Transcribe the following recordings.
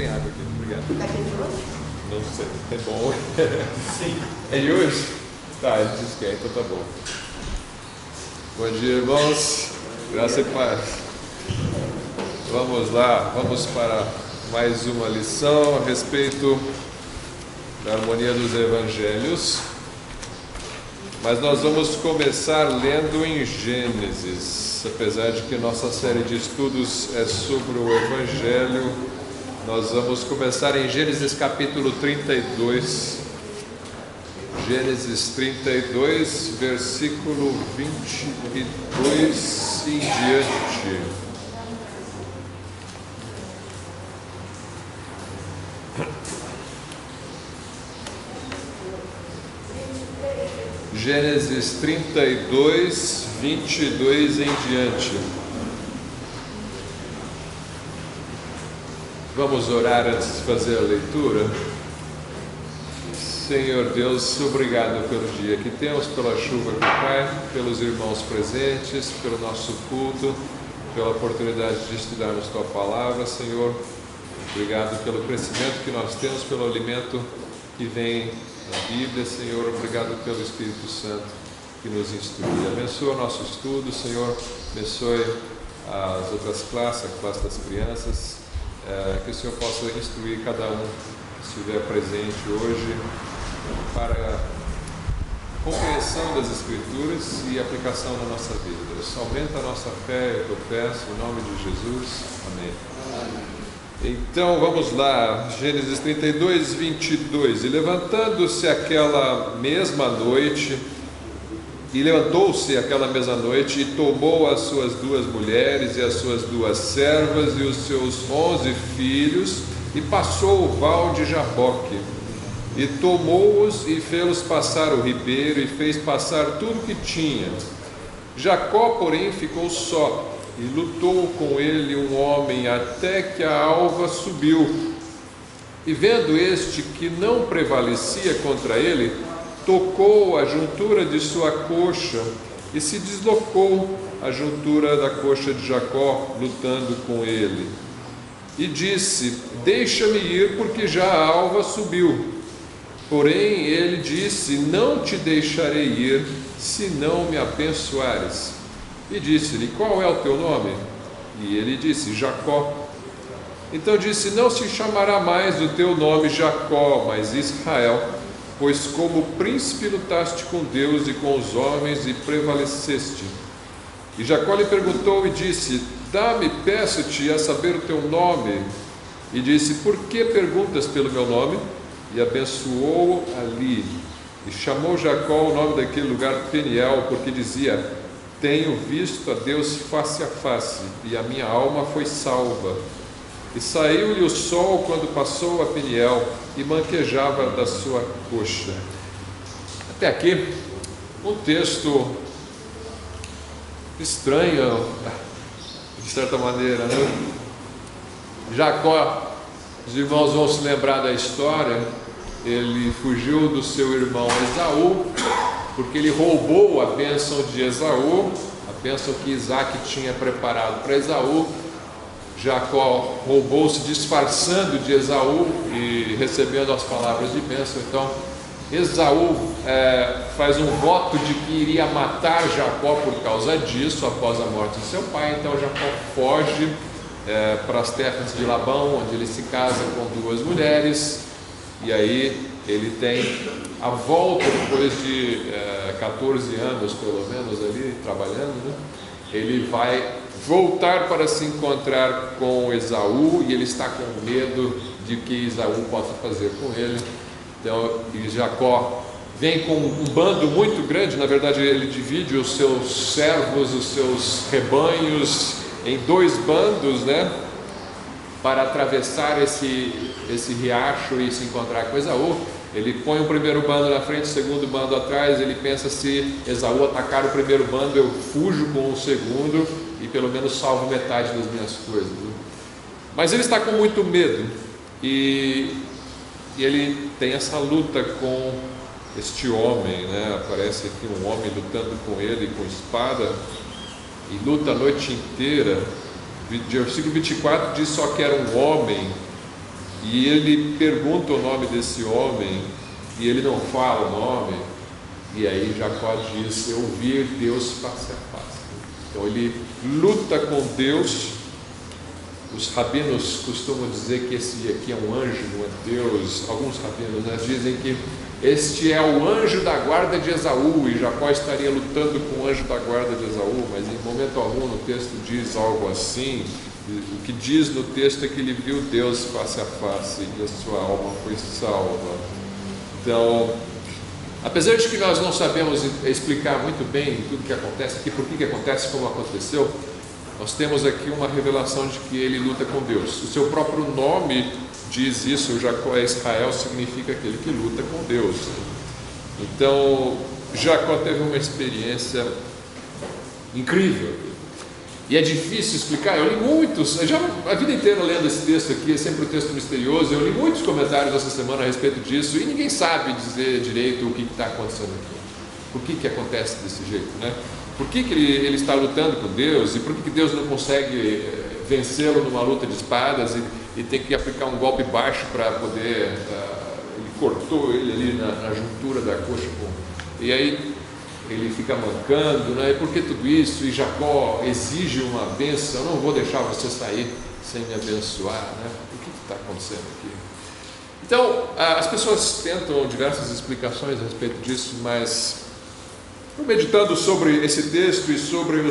tem água aqui, obrigado. Tá quente hoje? Não sei, é bom. Sim. É de hoje? Tá, ele disse que é, então tá bom. Bom dia, irmãos. Graça e paz. Vamos lá, vamos para mais uma lição a respeito da harmonia dos evangelhos. Mas nós vamos começar lendo em Gênesis. Apesar de que nossa série de estudos é sobre o Evangelho, nós vamos começar em Gênesis capítulo 32. Gênesis 32, versículo 22 em diante. Gênesis 32, 22 em diante. Vamos orar antes de fazer a leitura. Senhor Deus, obrigado pelo dia que temos, pela chuva que cai, pelos irmãos presentes, pelo nosso culto, pela oportunidade de estudarmos Tua Palavra, Senhor. Obrigado pelo crescimento que nós temos, pelo alimento que vem na Bíblia, Senhor. Obrigado pelo Espírito Santo que nos instrui. Abençoa o nosso estudo, Senhor. Abençoe as outras classes, a classe das crianças. Que o Senhor possa instruir cada um que estiver presente hoje para a compreensão das Escrituras e aplicação na nossa vida. Deus, aumenta a nossa fé, eu peço, em nome de Jesus. Amém. Então vamos lá, Gênesis 32, 22. E levantou-se aquela mesma noite e tomou as suas duas mulheres e as suas duas servas e os seus 11 filhos e passou o val de Jaboque. E tomou-os e fê-los passar o ribeiro e fez passar tudo que tinha. Jacó, porém, ficou só. E lutou com ele um homem até que a alva subiu. E vendo este que não prevalecia contra ele, tocou a juntura de sua coxa e se deslocou a juntura da coxa de Jacó, lutando com ele. E disse: deixa-me ir, porque já a alva subiu. Porém ele disse: não te deixarei ir, se não me abençoares. E disse-lhe: qual é o teu nome? E ele disse: Jacó. Então disse: não se chamará mais o teu nome Jacó, mas Israel, pois como príncipe lutaste com Deus e com os homens e prevaleceste. E Jacó lhe perguntou e disse: dá-me, peço-te, a saber o teu nome. E disse: por que perguntas pelo meu nome? E abençoou ali. E chamou Jacó o nome daquele lugar Peniel, porque dizia: tenho visto a Deus face a face, e a minha alma foi salva. E saiu-lhe o sol quando passou a Peniel, e manquejava da sua coxa. Até aqui, um texto estranho, de certa maneira, né? Jacó, os irmãos vão se lembrar da história, ele fugiu do seu irmão Esaú, porque ele roubou a bênção de Esaú, a bênção que Isaac tinha preparado para Esaú. Jacó roubou, se disfarçando de Esaú e recebendo as palavras de bênção. Então Esaú faz um voto de que iria matar Jacó por causa disso, após a morte de seu pai. Então Jacó foge para as terras de Labão, onde ele se casa com duas mulheres, e aí ele tem a volta, depois de 14 anos pelo menos ali trabalhando, né? Ele vai voltar para se encontrar com Esaú, e ele está com medo de que Esaú possa fazer com ele. Então, e Jacó vem com um bando muito grande. Na verdade, ele divide os seus servos, os seus rebanhos em dois bandos, né? Para atravessar esse riacho e se encontrar com Esaú. Ele põe o primeiro bando na frente, o segundo bando atrás. Ele pensa: se Esaú atacar o primeiro bando, eu fujo com o segundo e pelo menos salvo metade das minhas coisas. Mas ele está com muito medo, e ele tem essa luta com este homem, né? Aparece aqui um homem lutando com ele com espada, e luta a noite inteira. Versículo 24 diz só que era um homem, E ele pergunta o nome desse homem, e ele não fala o nome, e aí Jacó diz: eu vi Deus face a face. Então ele luta com Deus. Os rabinos costumam dizer que esse aqui é um anjo, não é Deus. Alguns rabinos, né, dizem que este é o anjo da guarda de Esaú, e Jacó estaria lutando com o anjo da guarda de Esaú, mas em momento algum no texto diz algo assim. O que diz no texto é que ele viu Deus face a face e a sua alma foi salva. Então, apesar de que nós não sabemos explicar muito bem tudo que acontece aqui, por que acontece como aconteceu, nós temos aqui uma revelação de que ele luta com Deus. O seu próprio nome diz isso: Jacó é Israel, significa aquele que luta com Deus. Então, Jacó teve uma experiência incrível. E é difícil explicar. Eu li muitos, a vida inteira lendo esse texto aqui, é sempre um texto misterioso. Eu li muitos comentários essa semana a respeito disso, e ninguém sabe dizer direito o que está acontecendo aqui. Por que acontece desse jeito, né? Por que ele está lutando com Deus, e por que Deus não consegue vencê-lo numa luta de espadas e tem que aplicar um golpe baixo para poder... ele cortou ele ali na juntura da coxa, e aí ele fica mancando, né? E por que tudo isso? E Jacó exige uma bênção: eu não vou deixar você sair sem me abençoar, né? O que está acontecendo aqui? Então, as pessoas tentam diversas explicações a respeito disso, mas meditando sobre esse texto e sobre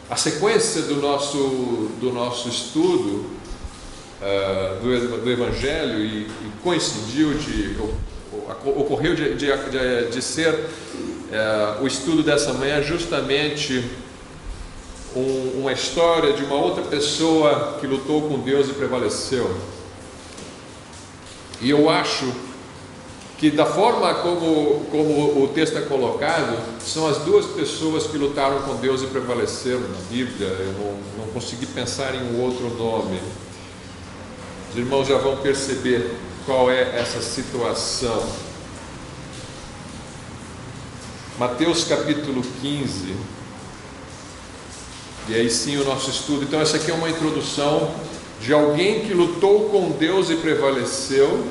a sequência do nosso estudo do Evangelho, e coincidiu ocorreu de ser o estudo dessa manhã justamente uma história de uma outra pessoa que lutou com Deus e prevaleceu. E eu acho que, da forma como o texto é colocado, são as duas pessoas que lutaram com Deus e prevaleceram na Bíblia. Eu não consegui pensar em um outro nome. Os irmãos já vão perceber qual é essa situação. Mateus capítulo 15, e aí sim o nosso estudo. Então essa aqui é uma introdução de alguém que lutou com Deus e prevaleceu,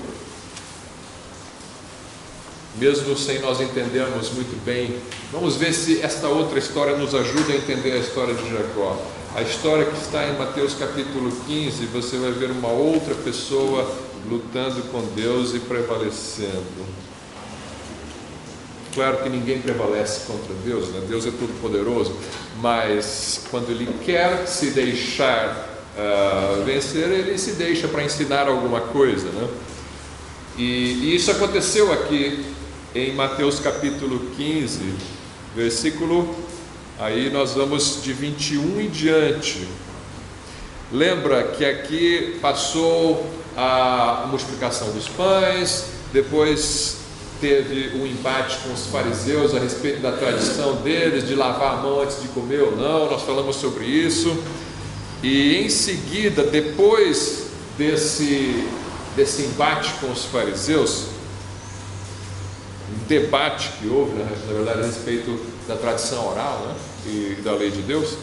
mesmo sem nós entendermos muito bem. Vamos ver se esta outra história nos ajuda a entender a história de Jacó. A história que está em Mateus capítulo 15, você vai ver uma outra pessoa lutando com Deus e prevalecendo. Claro que ninguém prevalece contra Deus, né? Deus é todo poderoso, mas quando Ele quer se deixar vencer, Ele se deixa para ensinar alguma coisa, né? E isso aconteceu aqui em Mateus capítulo 15, versículo, aí nós vamos de 21 em diante. Lembra que aqui passou a multiplicação dos pães, depois teve um embate com os fariseus a respeito da tradição deles de lavar a mão antes de comer ou não. Nós falamos sobre isso. E em seguida, depois desse embate com os fariseus, um debate que houve, na verdade, a respeito da tradição oral, né, e da lei de Deus,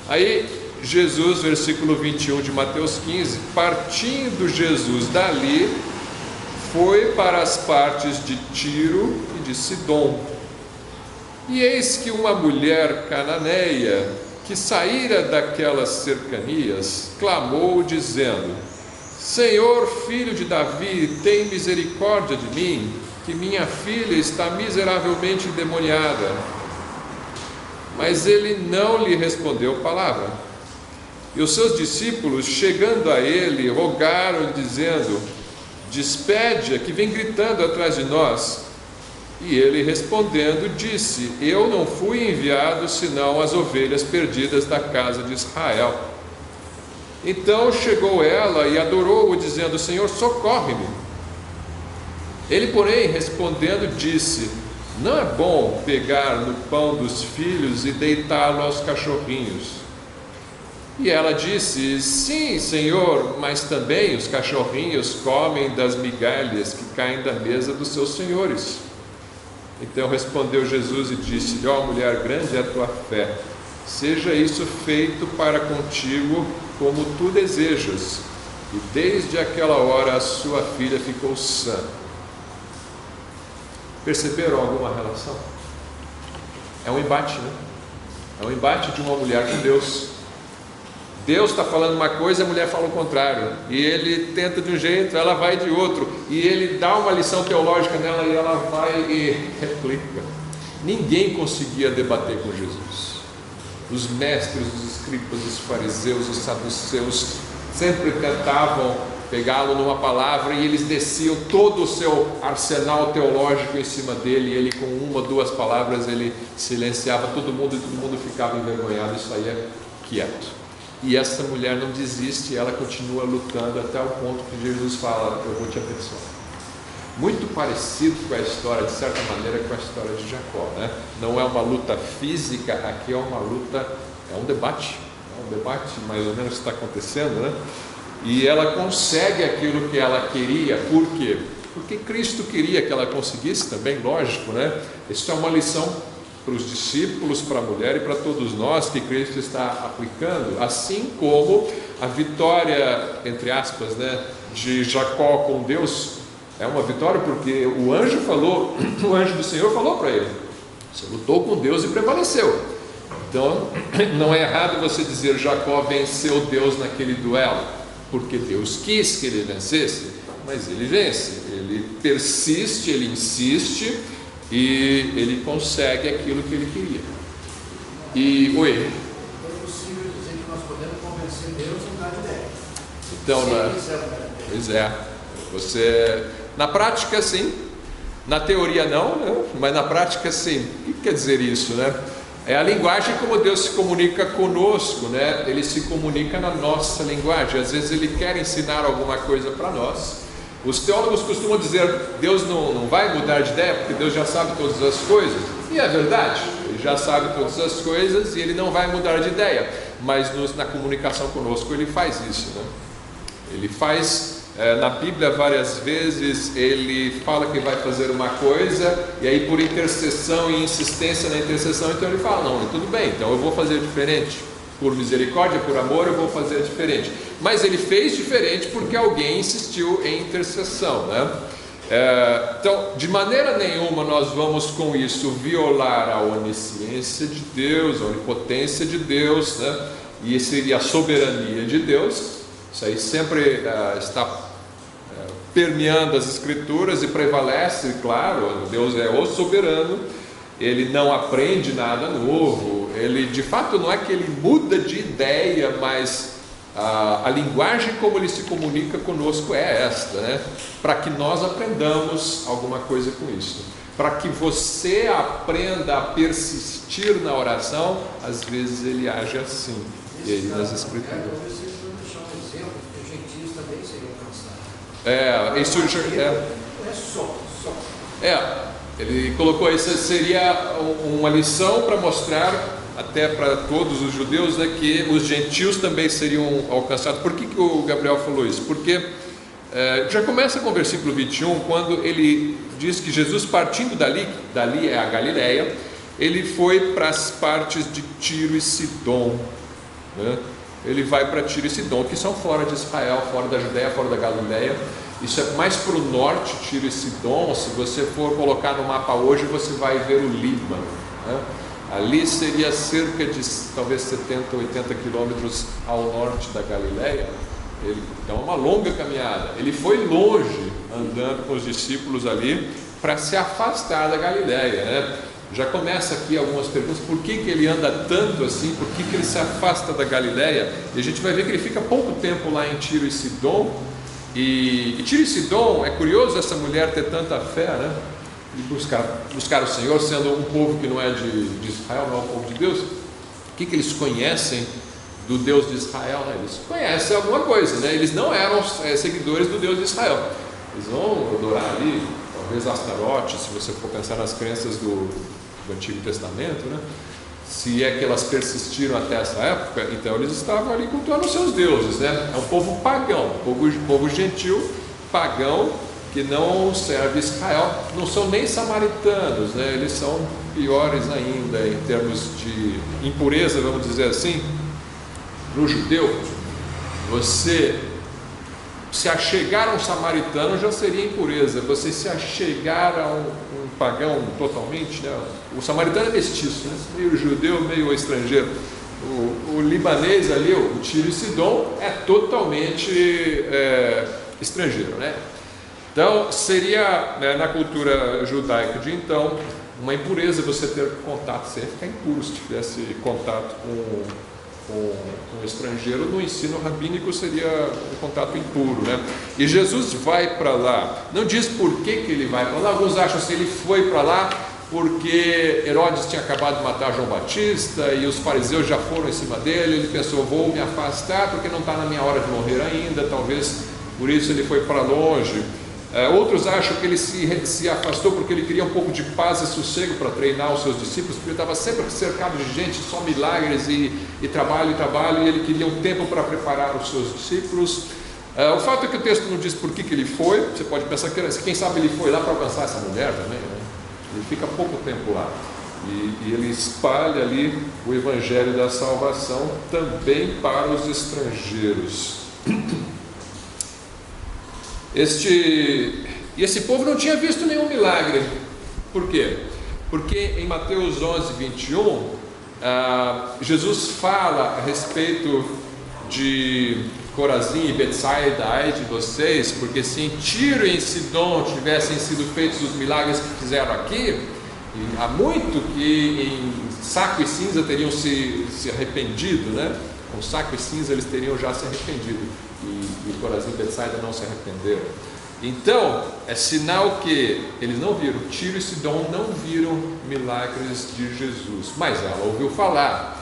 aí Jesus, versículo 21 de Mateus 15, partindo Jesus dali, foi para as partes de Tiro e de Sidom. E eis que uma mulher cananeia, que saíra daquelas cercanias, clamou dizendo: Senhor, filho de Davi, tem misericórdia de mim, que minha filha está miseravelmente endemoniada. Mas ele não lhe respondeu palavra. E os seus discípulos, chegando a ele, rogaram-lhe, dizendo: Despede-a, que vem gritando atrás de nós. E ele, respondendo, disse: Eu não fui enviado senão as ovelhas perdidas da casa de Israel. Então chegou ela e adorou-o, dizendo: Senhor, socorre-me. Ele, porém, respondendo, disse: Não é bom pegar no pão dos filhos e deitá-lo aos cachorrinhos. E ela disse: Sim, Senhor, mas também os cachorrinhos comem das migalhas que caem da mesa dos seus senhores. Então respondeu Jesus e disse: Ó mulher, grande é a tua fé, seja isso feito para contigo como tu desejas. e desde aquela hora a sua filha ficou sã. Perceberam alguma relação? É um embate, né? É um embate de uma mulher com Deus. Deus está falando uma coisa, a mulher fala o contrário, e ele tenta de um jeito, ela vai de outro, e ele dá uma lição teológica nela e ela vai e replica. Ninguém conseguia debater com Jesus. Os mestres, os escribas, os fariseus, os saduceus sempre tentavam pegá-lo numa palavra, e eles desciam todo o seu arsenal teológico em cima dele, e ele com uma, duas palavras ele silenciava todo mundo, e todo mundo ficava envergonhado e saía quieto. E essa mulher não desiste, ela continua lutando até o ponto que Jesus fala: eu vou te abençoar. Muito parecido com a história, de certa maneira, com a história de Jacó, né? Não é uma luta física, aqui é uma luta, é um debate mais ou menos que está acontecendo, né? E ela consegue aquilo que ela queria. Por quê? Porque Cristo queria que ela conseguisse também, lógico, né? Isso é uma lição para os discípulos, para a mulher e para todos nós, que Cristo está aplicando, assim como a vitória, entre aspas, né, de Jacó com Deus, é uma vitória porque o anjo do Senhor falou para ele: você lutou com Deus e prevaleceu. Então, não é errado você dizer: Jacó venceu Deus naquele duelo, porque Deus quis que ele vencesse, mas ele vence, ele persiste, ele insiste, e ele consegue aquilo que ele queria. E, oi? É possível dizer que nós podemos convencer Deus em dar ideia. Então, pois é, você, na prática sim, na teoria não, né? Mas na prática sim. O que quer dizer isso, né? É a linguagem como Deus se comunica conosco, né? Ele se comunica na nossa linguagem. Às vezes ele quer ensinar alguma coisa para nós. Os teólogos costumam dizer: Deus não vai mudar de ideia, porque Deus já sabe todas as coisas. E é verdade, ele já sabe todas as coisas e ele não vai mudar de ideia. Mas na comunicação conosco ele faz isso, né? Ele faz, na Bíblia várias vezes, ele fala que vai fazer uma coisa, e aí por intercessão e insistência na intercessão, então ele fala: não, tudo bem, então eu vou fazer diferente. Por misericórdia, por amor, eu vou fazer diferente. Mas ele fez diferente porque alguém insistiu em intercessão, né? Então, de maneira nenhuma nós vamos com isso violar a onisciência de Deus, a onipotência de Deus, né? E a soberania de Deus. Isso aí sempre está permeando as Escrituras e prevalece, claro. Deus é o soberano. Ele não aprende nada novo, ele de fato não é que ele muda de ideia, mas a linguagem como ele se comunica conosco é esta, né? Para que nós aprendamos alguma coisa com isso, para que você aprenda a persistir na oração. Às vezes ele age assim, e aí nas Escrituras. Ele colocou isso, seria uma lição para mostrar até para todos os judeus, né, que os gentios também seriam alcançados. Por que o Gabriel falou isso? Porque já começa com o versículo 21, quando ele diz que Jesus, partindo dali é a Galileia, ele foi para as partes de Tiro e Sidom, né? Ele vai para Tiro e Sidom, que são fora de Israel, fora da Judéia, fora da Galileia. Isso é mais para o norte, Tiro e Sidom. Se você for colocar no mapa hoje, você vai ver o Líbano, né? Ali seria cerca de talvez 70, 80 quilômetros ao norte da Galileia. Então é uma longa caminhada. Ele foi longe andando com os discípulos ali para se afastar da Galileia, né? Já começa aqui algumas perguntas: por que ele anda tanto assim? Por que ele se afasta da Galileia? E a gente vai ver que ele fica pouco tempo lá em Tiro e Sidom. E Tiro e Sidom, é curioso essa mulher ter tanta fé, né? E buscar o Senhor, sendo um povo que não é de Israel, não é um povo de Deus. O que eles conhecem do Deus de Israel, né? Eles conhecem alguma coisa, né? Eles não eram seguidores do Deus de Israel. Eles vão adorar ali, talvez Astarote, se você for pensar nas crenças do Antigo Testamento, né? Se é que elas persistiram até essa época, então eles estavam ali cultuando os seus deuses, né? É um povo pagão, povo gentil, pagão, que não serve Israel. Não são nem samaritanos, né? Eles são piores ainda em termos de impureza, vamos dizer assim. No judeu, você se achegar a um samaritano já seria impureza. Você se achegar a um pagão totalmente, né? O samaritano é mestiço, né? Meio judeu, meio estrangeiro. O libanês ali, o Tiro e Sidom, é totalmente estrangeiro, né? Então seria, na cultura judaica de então, uma impureza você ter contato, você ia ficar impuro se tivesse contato com um estrangeiro. No ensino rabínico seria um contato impuro, né? E Jesus vai para lá, não diz por que ele vai para lá. Alguns acham assim, ele foi para lá porque Herodes tinha acabado de matar João Batista e os fariseus já foram em cima dele. Ele pensou, vou me afastar porque não está na minha hora de morrer ainda, talvez por isso ele foi para longe. Outros acham que ele se afastou porque ele queria um pouco de paz e sossego para treinar os seus discípulos, porque ele estava sempre cercado de gente, só milagres e trabalho, e ele queria um tempo para preparar os seus discípulos. O fato é que o texto não diz por que ele foi. Você pode pensar que quem sabe ele foi lá para alcançar essa mulher também, né? Ele fica pouco tempo lá e ele espalha ali o evangelho da salvação também para os estrangeiros. Esse povo não tinha visto nenhum milagre. Por quê? Porque em Mateus 11, 21, Jesus fala a respeito de Corazim e Betsaida, ai de vocês, porque se em Tiro e em Sidom tivessem sido feitos os milagres que fizeram aqui, e há muito que em saco e cinza teriam se arrependido, né? Com saco e cinza eles teriam já se arrependido, e Corazim e Betsaida não se arrependeram. Então é sinal que eles não viram, Tiro e Sidom não viram milagres de Jesus, mas ela ouviu falar.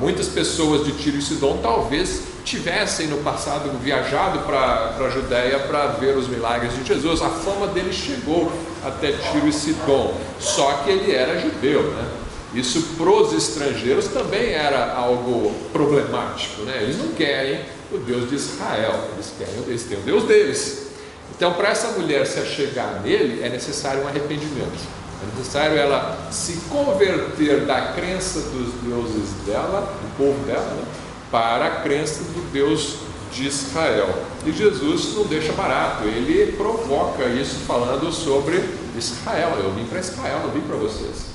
Muitas pessoas de Tiro e Sidom talvez tivessem no passado viajado para a Judéia para ver os milagres de Jesus. A fama dele chegou até Tiro e Sidom, só que ele era judeu, né? Isso para os estrangeiros também era algo problemático, né? Eles não querem o Deus de Israel, eles têm o Deus deles. Então, para essa mulher se achegar nele, é necessário um arrependimento. É necessário ela se converter da crença dos deuses dela, do povo dela, né, para a crença do Deus de Israel. E Jesus não deixa barato, ele provoca isso falando sobre Israel. Eu vim para Israel, não vim para vocês.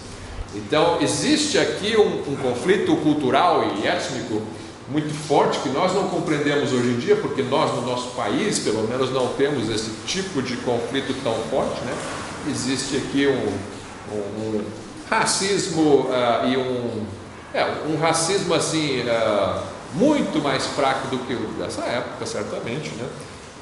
Então existe aqui um conflito cultural e étnico muito forte que nós não compreendemos hoje em dia, porque nós no nosso país pelo menos não temos esse tipo de conflito tão forte, né? Existe aqui um racismo e um racismo assim muito mais fraco do que o dessa época, certamente, né?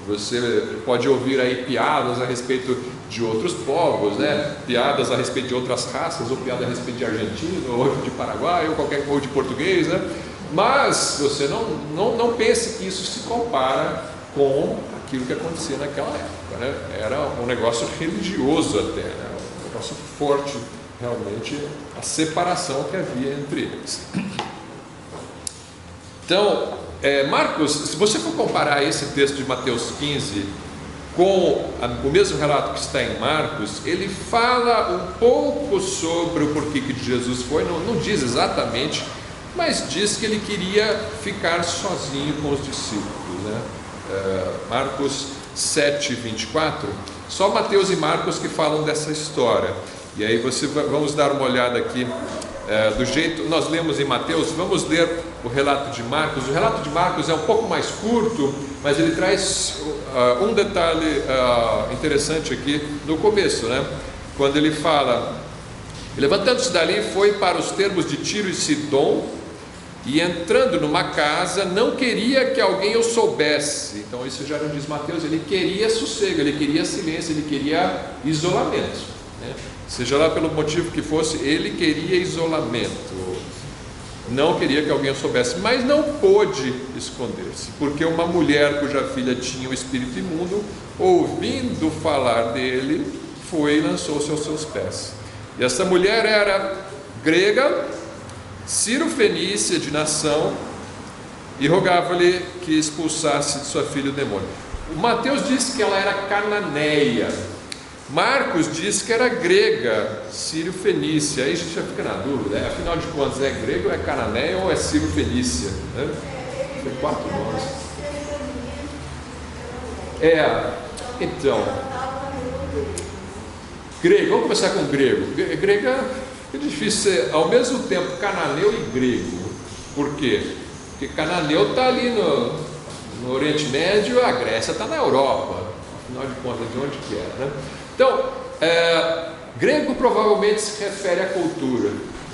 Você pode ouvir aí piadas a respeito de outros povos, né? Piadas a respeito de outras raças, ou piada a respeito de argentino, ou de Paraguai, ou de português, né? Mas você não pense que isso se compara com aquilo que acontecia naquela época, né? Era um negócio religioso até, né? Um negócio forte, realmente, a separação que havia entre eles. Então, Marcos, se você for comparar esse texto de Mateus 15 com o mesmo relato que está em Marcos, ele fala um pouco sobre o porquê que Jesus foi, não diz exatamente, mas diz que ele queria ficar sozinho com os discípulos, né? Marcos 7, 24, só Mateus e Marcos que falam dessa história. E aí vamos dar uma olhada aqui, do jeito nós lemos em Mateus, vamos ler o relato de Marcos. O relato de Marcos é um pouco mais curto, mas ele traz um detalhe interessante aqui no começo, né? Quando ele fala: levantando-se dali, foi para os termos de Tiro e Sidom, e entrando numa casa, não queria que alguém o soubesse. Então isso já não diz Mateus, ele queria sossego, ele queria silêncio, ele queria isolamento, né? Seja lá pelo motivo que fosse, ele queria isolamento, não queria que alguém o soubesse, mas não pôde esconder-se, porque uma mulher cuja filha tinha um espírito imundo, ouvindo falar dele, foi e lançou-se aos seus pés. E essa mulher era grega, Ciro-fenícia de nação, e rogava-lhe que expulsasse de sua filha o demônio. O Mateus diz que ela era cananeia, Marcos diz que era grega, Sírio-fenícia. Aí a gente já fica na dúvida, né? Afinal de contas, é grego, é cananeia ou é Sírio-fenícia, né? Tem 4 nomes. Então, grego, vamos começar com grego. Grego é difícil ser, ao mesmo tempo, cananeu e grego. Por quê? Porque cananeu está ali no Oriente Médio, a Grécia está na Europa, afinal de contas, de onde que era, né? Então, grego provavelmente se refere à cultura,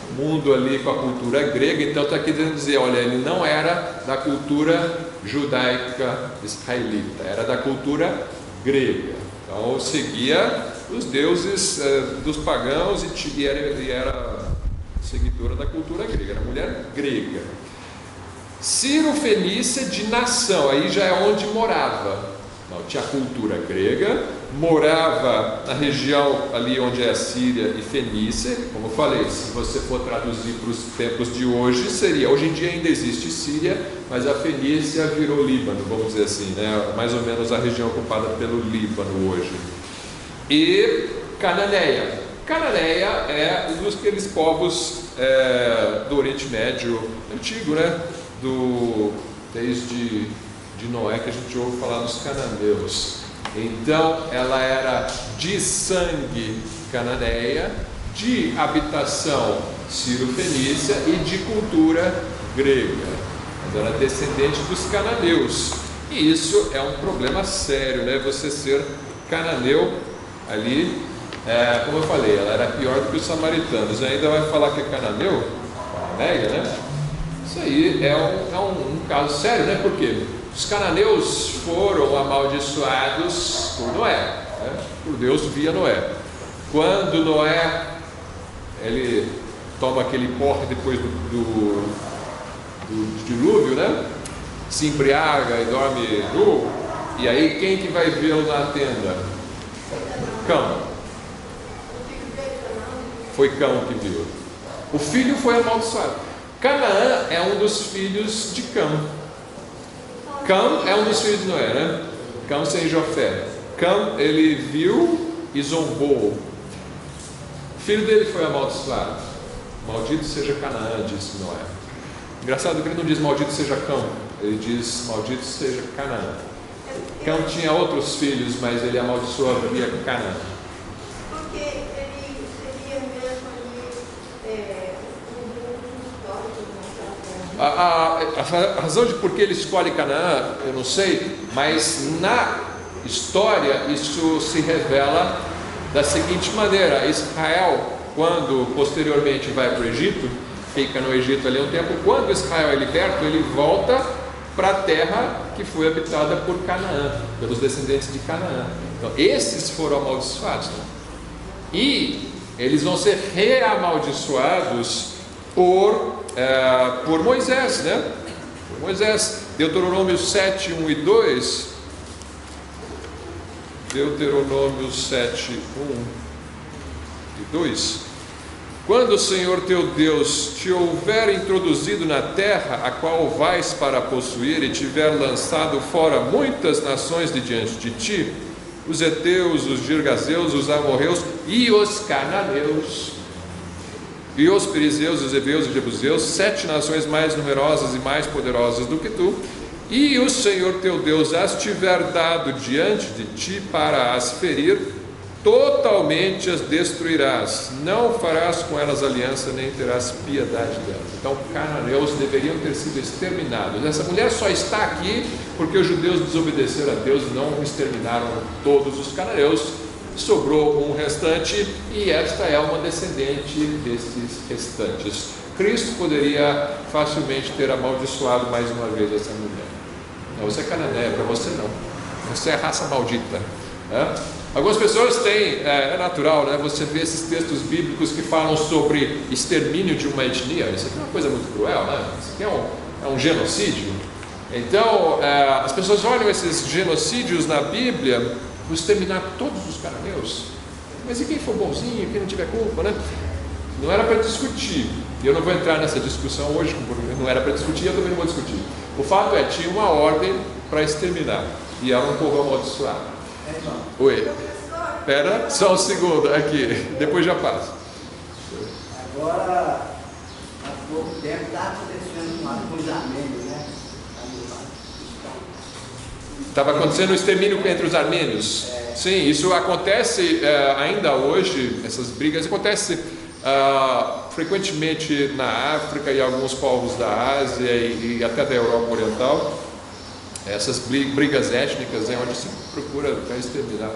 o mundo ali com a cultura grega. Então está querendo dizer, olha, ele não era da cultura judaica israelita, era da cultura grega. Então seguia os deuses dos pagãos e era seguidora da cultura grega, era mulher grega. Ciro Fenícia de nação, aí já é onde morava. Não, tinha cultura grega, morava na região ali onde é a Síria e Fenícia. Como eu falei, se você for traduzir para os tempos de hoje, seria, hoje em dia ainda existe Síria, mas a Fenícia virou Líbano, vamos dizer assim, né? Mais ou menos a região ocupada pelo Líbano hoje. E Cananeia. Cananeia é um dos aqueles povos do Oriente Médio antigo, né? Desde Noé que a gente ouve falar dos cananeus. Então ela era de sangue cananeia, de habitação sírio-fenícia e de cultura grega. Mas ela é descendente dos cananeus. E isso é um problema sério, né? Você ser cananeu ali, como eu falei, ela era pior do que os samaritanos. Ainda vai falar que é cananeu, cananeia, né? Isso aí é um caso sério, né? Porque os cananeus foram amaldiçoados por Noé, né? Por Deus via Noé. Quando Noé ele toma aquele porre depois do dilúvio, né? Se embriaga e dorme nu. E aí quem que vai vê-lo na tenda? Cão. Foi Cão que viu. O filho foi amaldiçoado. Canaã é um dos filhos de Cão. Cão é um dos filhos de Noé, né? Cão sem Jofé. Cão, ele viu e zombou. O filho dele foi amaldiçoado. Maldito seja Canaã, disse Noé. Engraçado que ele não diz maldito seja Cão, ele diz maldito seja Canaã. Cão tinha outros filhos, mas ele amaldiçoou via Canaã. Porque ele seria mesmo ali a razão de por que ele escolhe Canaã, eu não sei, mas na história isso se revela da seguinte maneira: Israel, quando posteriormente vai para o Egito, fica no Egito ali um tempo, quando Israel é liberto, ele volta para a terra que foi habitada por Canaã, pelos descendentes de Canaã. Então esses foram amaldiçoados, né? E eles vão ser reamaldiçoados por Moisés, né? Por Moisés. Deuteronômio 7, 1 e 2. Deuteronômio 7, 1 e 2. Quando o Senhor teu Deus te houver introduzido na terra a qual vais para possuir e tiver lançado fora muitas nações de diante de ti, os heteus, os girgazeus, os amorreus e os cananeus, e os perizeus, os heveus e os jebuseus, 7 nações mais numerosas e mais poderosas do que tu, e o Senhor teu Deus as tiver dado diante de ti para as ferir, totalmente as destruirás, não farás com elas aliança, nem terás piedade delas. Então, cananeus deveriam ter sido exterminados. Essa mulher só está aqui porque os judeus desobedeceram a Deus e não exterminaram todos os cananeus. Sobrou um restante e esta é uma descendente desses restantes. Cristo poderia facilmente ter amaldiçoado mais uma vez essa mulher. Não, você é cananeia, para você não. Você é raça maldita. Algumas pessoas têm, é natural, né? Você vê esses textos bíblicos que falam sobre extermínio de uma etnia. Isso aqui é uma coisa muito cruel, né? Isso aqui é um genocídio. Então, as pessoas olham esses genocídios na Bíblia, vou exterminar todos os cananeus. Mas e quem for bonzinho, quem não tiver culpa, né? Não era para discutir. E eu não vou entrar nessa discussão hoje, porque não era para discutir, eu também não vou discutir. O fato é, tinha uma ordem para exterminar. E era um povo amaldiçoado. Oi. Espera só um segundo aqui, depois já passa. Agora, há pouco tempo está acontecendo um acusamento, né? Estava acontecendo o extermínio entre os armênios. Sim, isso acontece ainda hoje, essas brigas acontecem frequentemente na África e alguns povos da Ásia e até da Europa Oriental. Essas brigas étnicas é onde se procura para exterminar.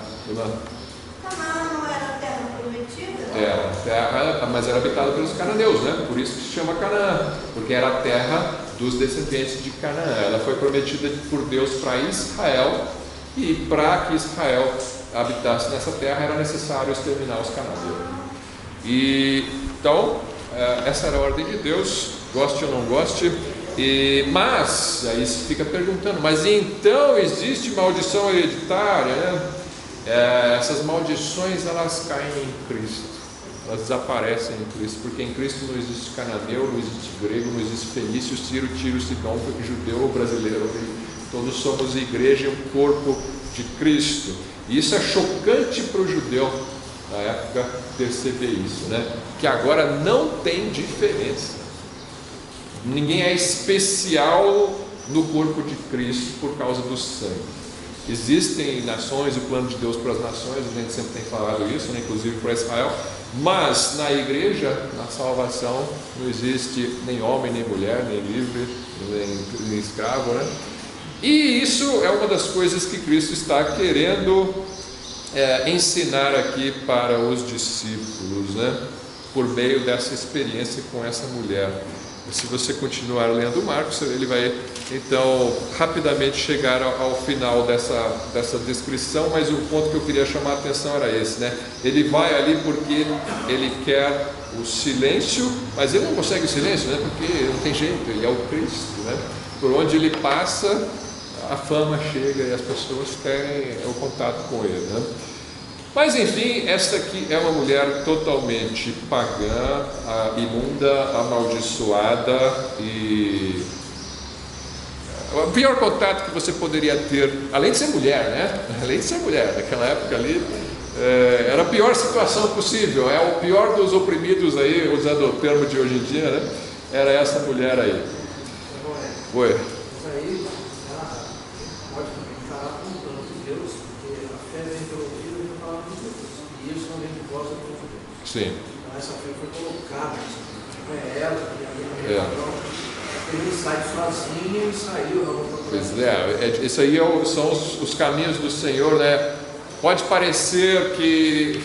Canaã não era a terra prometida? Era terra, mas era habitada pelos cananeus, né? Por isso que se chama Canaã, porque era a terra dos descendentes de Canaã. Ela foi prometida por Deus para Israel, e para que Israel habitasse nessa terra era necessário exterminar os cananeus. E então essa era a ordem de Deus, goste ou não goste. Mas aí se fica perguntando, mas então existe maldição hereditária, né? Essas maldições elas caem em Cristo, elas desaparecem em Cristo, porque em Cristo não existe cananeu, não existe grego, não existe fenício, sírio, tírio, sidom, judeu ou brasileiro, todos somos igreja e um corpo de Cristo. E isso é chocante para o judeu na época perceber isso, né? Que agora não tem diferença, ninguém é especial no corpo de Cristo por causa do sangue. Existem nações, o plano de Deus para as nações, a gente sempre tem falado isso, né? Inclusive para Israel, mas na igreja, na salvação, não existe nem homem, nem mulher, nem livre, nem escravo, né? E isso é uma das coisas que Cristo está querendo ensinar aqui para os discípulos, né? Por meio dessa experiência com essa mulher. Se você continuar lendo Marcos, ele vai então rapidamente chegar ao final dessa descrição, mas o ponto que eu queria chamar a atenção era esse, né? Ele vai ali porque ele quer o silêncio, mas ele não consegue o silêncio, né? Porque não tem jeito, ele é o Cristo, né? Por onde ele passa, a fama chega e as pessoas querem o contato com ele, né? Mas enfim, esta aqui é uma mulher totalmente pagã, imunda, amaldiçoada, e o pior contato que você poderia ter, além de ser mulher, né? Além de ser mulher, naquela época ali, era a pior situação possível, é o pior dos oprimidos aí, usando o termo de hoje em dia, né? Era essa mulher aí. Oi. Isso aí, ela pode também falar com o plano de Deus, porque a fé vem pelo ouvido e falar com Deus. E isso não vem de vós, é pelo Deus. Sim. Então essa fé foi colocada, não é ela, que é a ele sai sozinho e saiu. Pois é, isso aí são os caminhos do Senhor, né? Pode parecer que,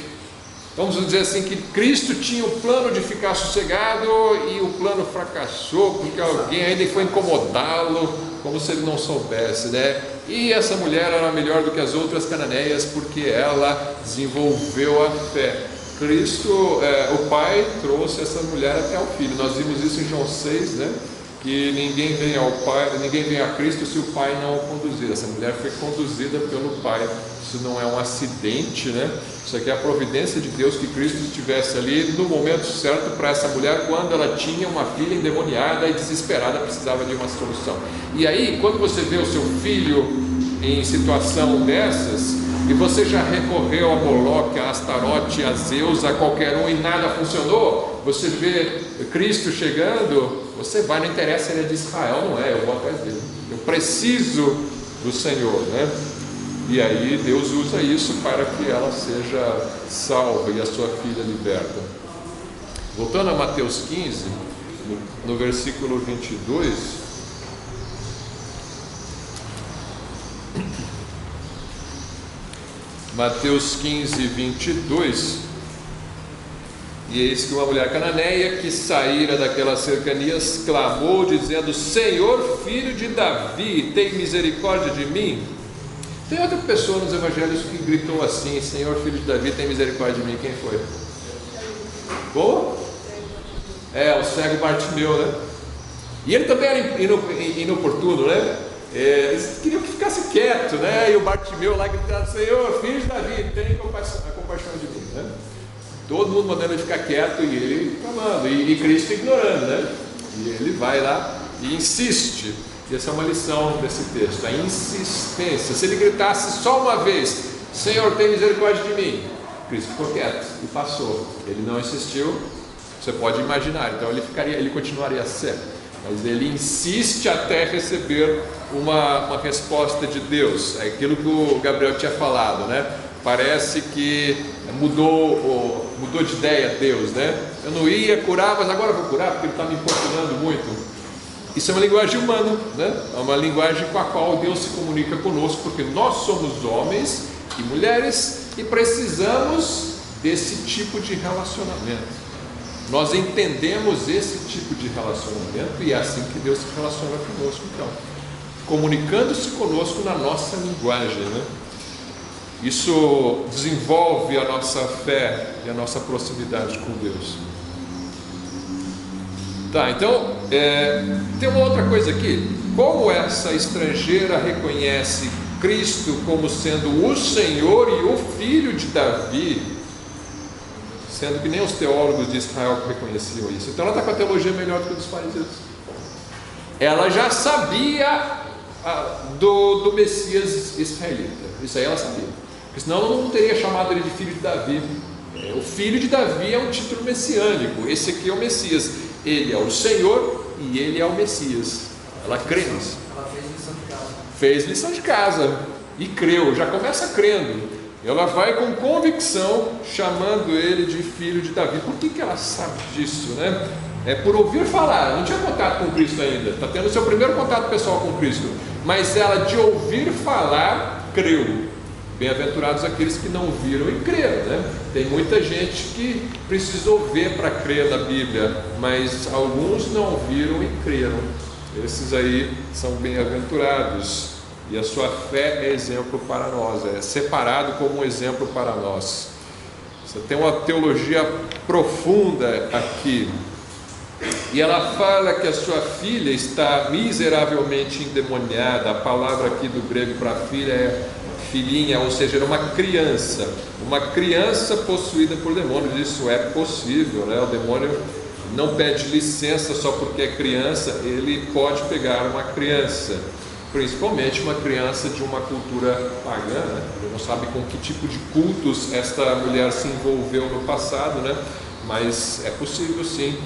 vamos dizer assim, que Cristo tinha o plano de ficar sossegado e o plano fracassou porque alguém ainda foi incomodá-lo, como se ele não soubesse, né? E essa mulher era melhor do que as outras cananeias porque ela desenvolveu a fé. Cristo, o Pai trouxe essa mulher até o Filho. Nós vimos isso em João 6, né? Que ninguém vem ao Pai, ninguém vem a Cristo se o Pai não o conduzir. Essa mulher foi conduzida pelo Pai. Isso não é um acidente, né? Isso aqui é a providência de Deus, que Cristo estivesse ali no momento certo para essa mulher, quando ela tinha uma filha endemoniada e desesperada, precisava de uma solução. E aí, quando você vê o seu filho em situação dessas, e você já recorreu a Moloque, a Astarote, a Zeus, a qualquer um e nada funcionou, você vê Cristo chegando, você vai, não interessa se ele é de Israel, não é, eu vou atrás dele, eu preciso do Senhor, né? E aí Deus usa isso para que ela seja salva e a sua filha liberta. Voltando a Mateus 15, no versículo 22, Mateus 15, 22, e eis que uma mulher cananeia que saíra daquelas cercanias clamou dizendo: Senhor, filho de Davi, tem misericórdia de mim. Tem outra pessoa nos evangelhos que gritou assim: Senhor, filho de Davi, tem misericórdia de mim. Quem foi? Como? O cego Bartimeu, né? E ele também era inoportuno, né? Eles queriam que ficasse quieto, né? E o Bartimeu lá gritando: Senhor, filho de Davi, tem compaixão de mim, né? Todo mundo mandando ele ficar quieto e ele clamando, e Cristo ignorando, né? E ele vai lá e insiste. E essa é uma lição desse texto, a insistência. Se ele gritasse só uma vez: Senhor, tem misericórdia de mim, Cristo ficou quieto e passou. Ele não insistiu. Você pode imaginar, então ele continuaria cego. mas ele insiste até receber uma resposta de Deus. É aquilo que o Gabriel tinha falado, né? Parece que mudou de ideia Deus, né? Eu não ia curar, mas agora eu vou curar porque ele está me importunando muito. Isso é uma linguagem humana, né? É uma linguagem com a qual Deus se comunica conosco, porque nós somos homens e mulheres e precisamos desse tipo de relacionamento. Nós entendemos esse tipo de relacionamento e é assim que Deus se relaciona conosco, então, comunicando-se conosco na nossa linguagem, né? Isso desenvolve a nossa fé e a nossa proximidade com Deus. Tá, então, tem uma outra coisa aqui. Como essa estrangeira reconhece Cristo como sendo o Senhor e o Filho de Davi, sendo que nem os teólogos de Israel reconheciam isso. Então ela está com a teologia melhor do que a dos fariseus. Ela já sabia do Messias israelita. Isso aí ela sabia. Porque senão ela não teria chamado ele de filho de Davi. O filho de Davi é um título messiânico. Esse aqui é o Messias. Ele é o Senhor e ele é o Messias. Ela crê nisso. Ela fez lição de casa. Fez lição de casa e creu. Já começa crendo. Ela vai com convicção chamando ele de filho de Davi. Por que ela sabe disso, né? É por ouvir falar. Não tinha contato com Cristo ainda. Está tendo seu primeiro contato pessoal com Cristo. Mas ela, de ouvir falar, creu. Bem-aventurados aqueles que não viram e creram, né? Tem muita gente que precisou ver para crer na Bíblia, mas alguns não viram e creram. Esses aí são bem-aventurados. E a sua fé é exemplo para nós, é separado como um exemplo para nós. Você tem uma teologia profunda aqui. E ela fala que a sua filha está miseravelmente endemoniada. A palavra aqui do grego para filha é filhinha, ou seja, era uma criança possuída por demônios. Isso é possível, né? O demônio não pede licença só porque é criança, ele pode pegar uma criança, principalmente uma criança de uma cultura pagã, né? Ele não sabe com que tipo de cultos esta mulher se envolveu no passado, né? Mas é possível sim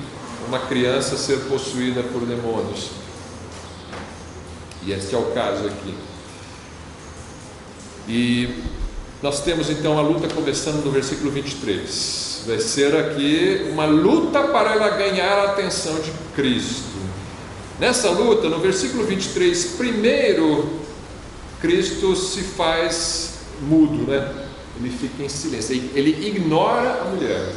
uma criança ser possuída por demônios, e este é o caso aqui. E nós temos então a luta começando no versículo 23. Vai ser aqui uma luta para ela ganhar a atenção de Cristo. Nessa luta, no versículo 23, primeiro Cristo se faz mudo, né? Ele fica em silêncio, ele ignora a mulher.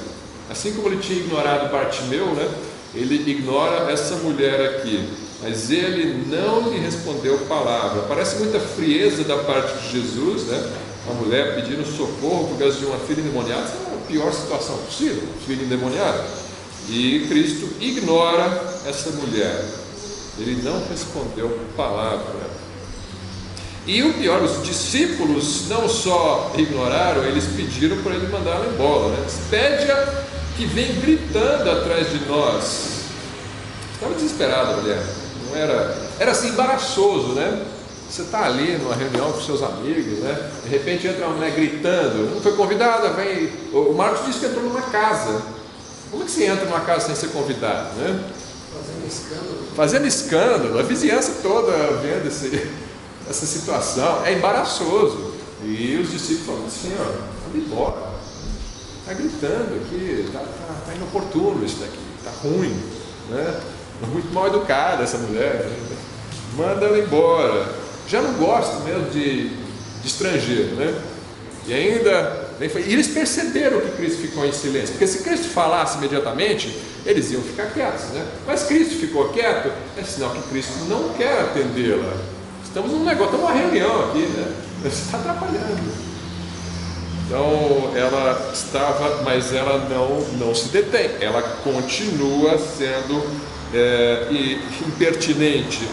Assim como ele tinha ignorado Bartimeu, né? Ele ignora essa mulher aqui, mas ele não lhe respondeu palavra. Parece muita frieza da parte de Jesus, né? Uma mulher pedindo socorro por causa de uma filha endemoniada. Essa é a pior situação possível, filha endemoniada. E Cristo ignora essa mulher. Ele não respondeu palavra. E o pior, os discípulos não só ignoraram, eles pediram para ele mandar ela embora, né? Pede-a que vem gritando atrás de nós. Estava desesperada a mulher. Não era assim, embaraçoso, né? Você está ali numa reunião com seus amigos, né? De repente entra uma mulher gritando, não foi convidada, vem. O Marcos disse que entrou numa casa. Como é que você entra numa casa sem ser convidado, né? Fazendo escândalo. Fazendo escândalo, a vizinhança toda vendo essa situação, é embaraçoso. E os discípulos falam assim, ó, vamos embora. Está gritando aqui, está inoportuno isso daqui, está ruim, né? Muito mal educada essa mulher, né? Manda ela embora. Já não gosto mesmo de estrangeiro, né? E ainda, e eles perceberam que Cristo ficou em silêncio, porque se Cristo falasse imediatamente, eles iam ficar quietos, né? Mas Cristo ficou quieto, é sinal que Cristo não quer atendê-la. Estamos num negócio, estamos numa reunião aqui, né? Você está atrapalhando. Então ela estava, mas ela não se detém, ela continua sendo impertinente.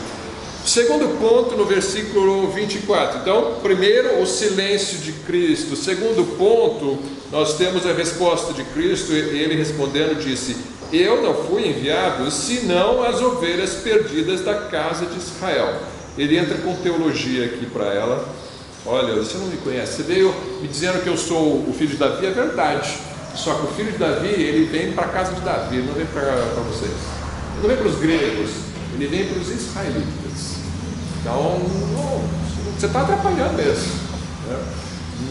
Segundo ponto, no versículo 24. Então, primeiro, o silêncio de Cristo. Segundo ponto, nós temos a resposta de Cristo. Ele respondendo disse: eu não fui enviado senão as ovelhas perdidas da casa de Israel. Ele entra com teologia aqui para ela. Olha, você não me conhece, você veio me dizendo que eu sou o filho de Davi, é verdade. Só que o filho de Davi, ele vem para a casa de Davi, ele não vem para vocês. Ele não vem para os gregos, ele vem para os israelitas. Então, você está atrapalhando mesmo, né?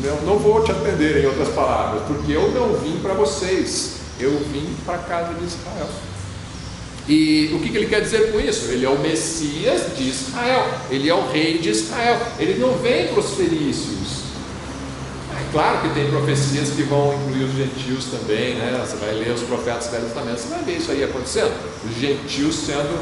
Eu não vou te atender, em outras palavras, porque eu não vim para vocês, eu vim para a casa de Israel. E o que ele quer dizer com isso? Ele é o Messias de Israel, ele é o rei de Israel, ele não vem para os fenícios. É claro que tem profecias que vão incluir os gentios também, né? Você vai ler os profetas velhos também, você vai ver isso aí acontecendo, os gentios sendo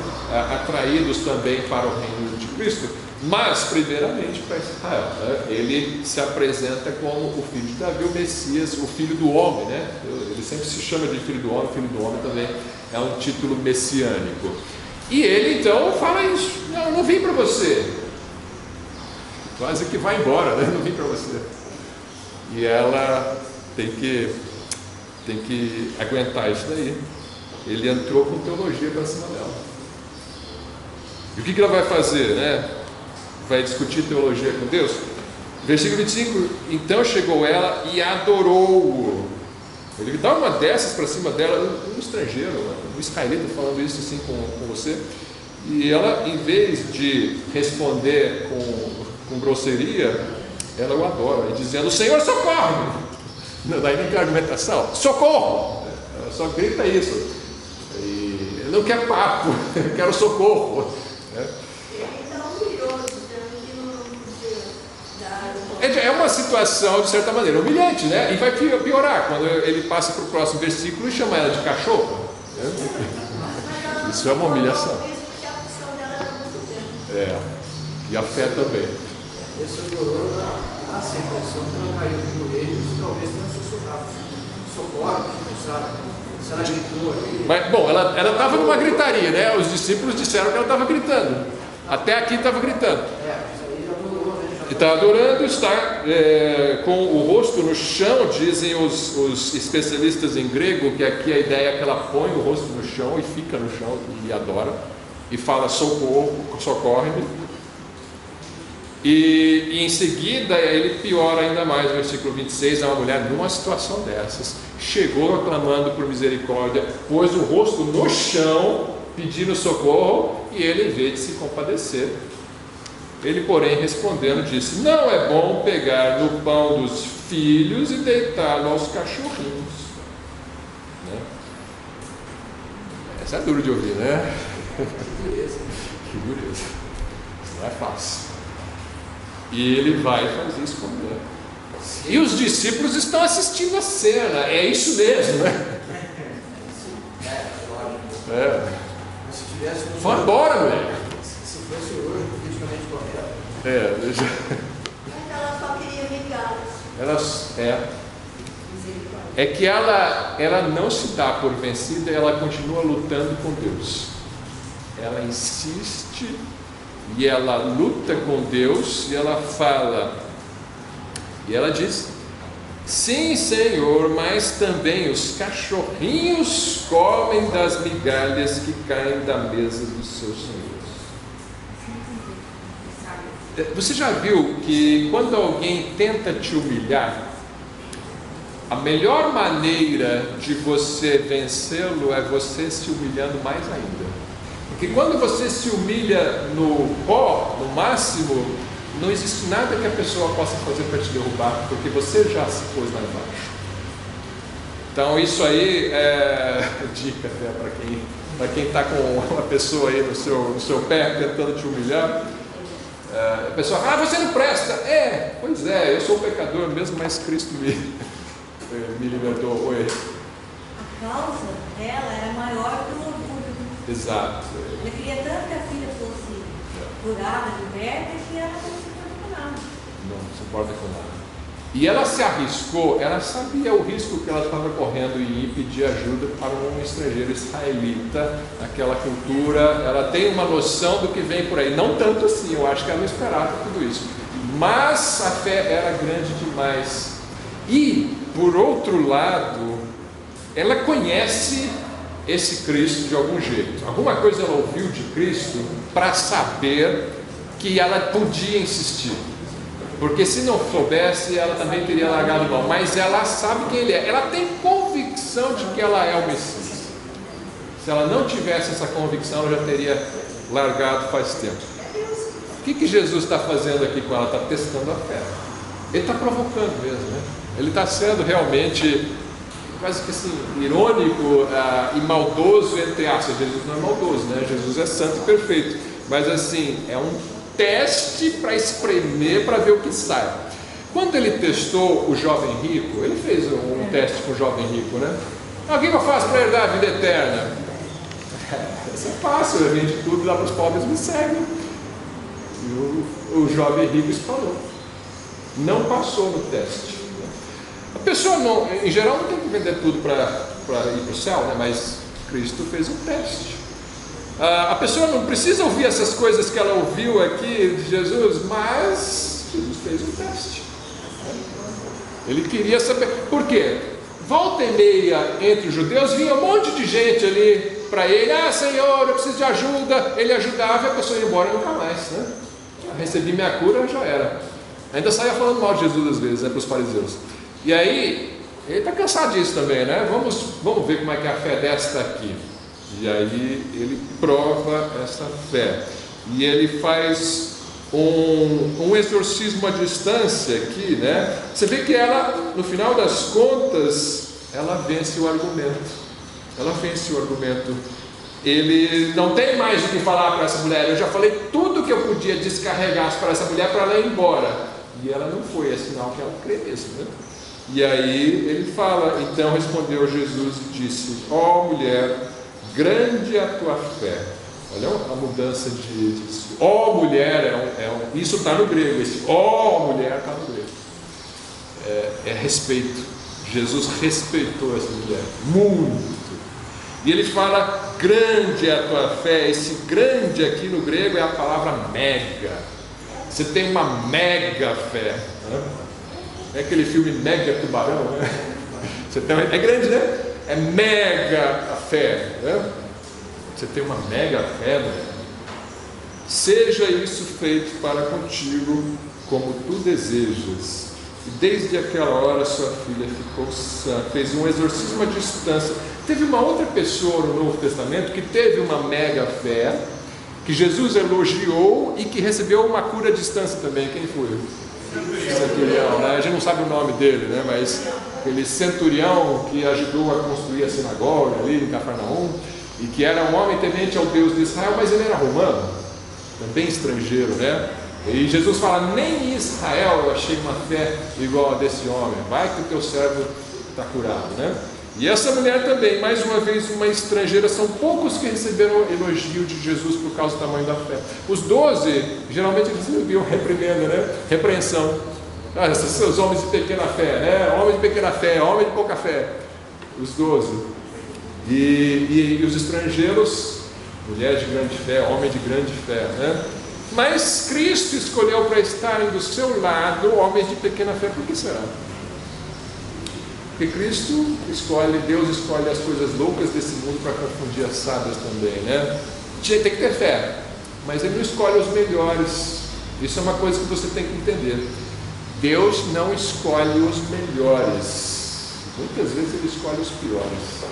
atraídos também para o reino de Cristo, mas primeiramente para Israel, né? Ele se apresenta como o filho de Davi, o Messias, o filho do homem, né? Ele sempre se chama de filho do homem também é um título messiânico. E ele então fala isso: não, eu não vim para você, quase que vai embora, né? Não vim para você. E ela tem que aguentar isso daí. Ele entrou com teologia para cima dela. E o que ela vai fazer, né? Vai discutir teologia com Deus? Versículo 25: então chegou ela e adorou-o. Ele dá uma dessas para cima dela, um estrangeiro, um israelita falando isso assim com você. E ela, em vez de responder com grosseria, ela o adora, e dizendo: Senhor, socorre! Daí não tem argumentação, socorro! Ela só grita isso. E ele não quer papo, eu quero socorro. É uma situação, de certa maneira, humilhante, né? E vai piorar quando ele passa para o próximo versículo e chama ela de cachorro. Isso é uma humilhação. E a fé também. Esse adorou dá essa impressão que não caiu de joelhos, talvez não sussurrava. Socorre, não sabe? Se ela gritou aqui. Mas, bom, ela estava numa gritaria, né? Os discípulos disseram que ela estava gritando. Até aqui estava gritando. Está adorando, está com o rosto no chão. Dizem os especialistas em grego que aqui a ideia é que ela põe o rosto no chão e fica no chão e adora, e fala: socorro, socorre-me. E em seguida ele piora ainda mais, no versículo 26, uma mulher numa situação dessas chegou aclamando por misericórdia, pôs o rosto no chão pedindo socorro, e ele, em vez de se compadecer, ele, porém, respondendo, disse: não é bom pegar no pão dos filhos e deitá-lo aos cachorrinhos. Né? Essa é duro de ouvir, né? Que dureza. Não é fácil. E ele vai fazer isso com ela. E os discípulos estão assistindo a cena. É isso mesmo, né? Se tivesse vai embora, velho. Se fosse hoje, politicamente correto. Mas ela só queria vingá-los. É que ela não se dá por vencida, ela continua lutando com Deus. Ela insiste e ela luta com Deus, e ela fala, e ela diz: sim, Senhor, mas também os cachorrinhos comem das migalhas que caem da mesa dos seus senhores. Você já viu que quando alguém tenta te humilhar, a melhor maneira de você vencê-lo é você se humilhando mais ainda? Porque quando você se humilha no pó, no máximo, não existe nada que a pessoa possa fazer para te derrubar, porque você já se pôs lá embaixo. Então isso aí é dica até para quem está com uma pessoa aí no seu pé tentando te humilhar. A pessoa: você não presta. Pois é, eu sou pecador mesmo, mas Cristo me libertou. Oi. A causa dela era maior que o orgulho. Exato. Ela queria tanto que a filha fosse curada, liberta, que ela não se importa com nada. Não se importa com nada. E ela se arriscou, ela sabia o risco que ela estava correndo em ir pedir ajuda para um estrangeiro israelita, naquela cultura. Ela tem uma noção do que vem por aí, não tanto assim, eu acho que ela não esperava tudo isso, mas a fé era grande demais. E, por outro lado, ela conhece esse Cristo de algum jeito, alguma coisa ela ouviu de Cristo para saber que ela podia insistir, porque se não soubesse ela também teria largado mão, mas ela sabe quem ele é, ela tem convicção de que ela é o Messias. Se ela não tivesse essa convicção, ela já teria largado faz tempo. O que Jesus está fazendo aqui com ela? Está testando a fé. Ele está provocando mesmo, né? Ele está sendo realmente quase que assim, irônico e maldoso, entre aspas. Jesus não é maldoso, né? Jesus é santo e perfeito. Mas assim, é um teste para espremer, para ver o que sai. Quando ele testou o jovem rico, ele fez um teste com o jovem rico, né? O que eu faço para herdar a vida eterna? Isso é fácil, eu vende tudo, dá para os pobres, me seguem. E o jovem rico espalhou. Não passou no teste. A pessoa, não, em geral, não tem que vender tudo para ir para o céu, né? Mas Cristo fez um teste. A pessoa não precisa ouvir essas coisas que ela ouviu aqui de Jesus, mas Jesus fez um teste. Ele queria saber. Por quê? Volta e meia entre os judeus vinha um monte de gente ali para ele. Senhor, eu preciso de ajuda. Ele ajudava e a pessoa ia embora nunca mais, né? Recebi minha cura, já era. Ainda saía falando mal de Jesus às vezes, né, para os fariseus. E aí, ele está cansado disso também, né? Vamos ver como é que é a fé desta aqui. E aí ele prova essa fé. E ele faz um exorcismo à distância aqui, né? Você vê que ela, no final das contas, ela vence o argumento. Ela vence o argumento. Ele não tem mais o que falar para essa mulher. Eu já falei tudo que eu podia descarregar para essa mulher para ela ir embora. E ela não foi, é sinal que ela crê mesmo, né? E aí ele fala, então respondeu Jesus e disse: ó mulher, grande é a tua fé. Olha a mudança de ó mulher, isso está no grego, esse ó mulher está no grego. É respeito. Jesus respeitou essa mulher, muito. E ele fala, grande é a tua fé. Esse grande aqui no grego é a palavra mega. Você tem uma mega fé, né? É aquele filme Mega Tubarão, né? É grande, né? É mega a fé, né? Você tem uma mega fé, né? Seja isso feito para contigo como tu desejas. E desde aquela hora sua filha ficou sã. Fez um exorcismo à distância. Teve uma outra pessoa no Novo Testamento que teve uma mega fé, que Jesus elogiou e que recebeu uma cura à distância também. Quem foi? Centurião, né? A gente não sabe o nome dele, né? Mas aquele centurião que ajudou a construir a sinagoga ali em Cafarnaum, e que era um homem temente ao Deus de Israel, mas ele era romano, também estrangeiro, né? E Jesus fala, nem em Israel eu achei uma fé igual a desse homem. Vai que o teu servo está curado, né? E essa mulher também, mais uma vez uma estrangeira. São poucos que receberam elogio de Jesus por causa do tamanho da fé. Os 12, geralmente eles recebiam reprimenda, né? Repreensão. Esses seus homens de pequena fé, né? Homem de pequena fé, homem de pouca fé. Os 12. E os estrangeiros, mulher de grande fé, homem de grande fé, né? Mas Cristo escolheu para estarem do seu lado homens de pequena fé. Por que será? Porque Cristo escolhe, Deus escolhe as coisas loucas desse mundo para confundir as sábias também, né? Tem que ter fé, mas Ele não escolhe os melhores. Isso é uma coisa que você tem que entender. Deus não escolhe os melhores. Muitas vezes Ele escolhe os piores.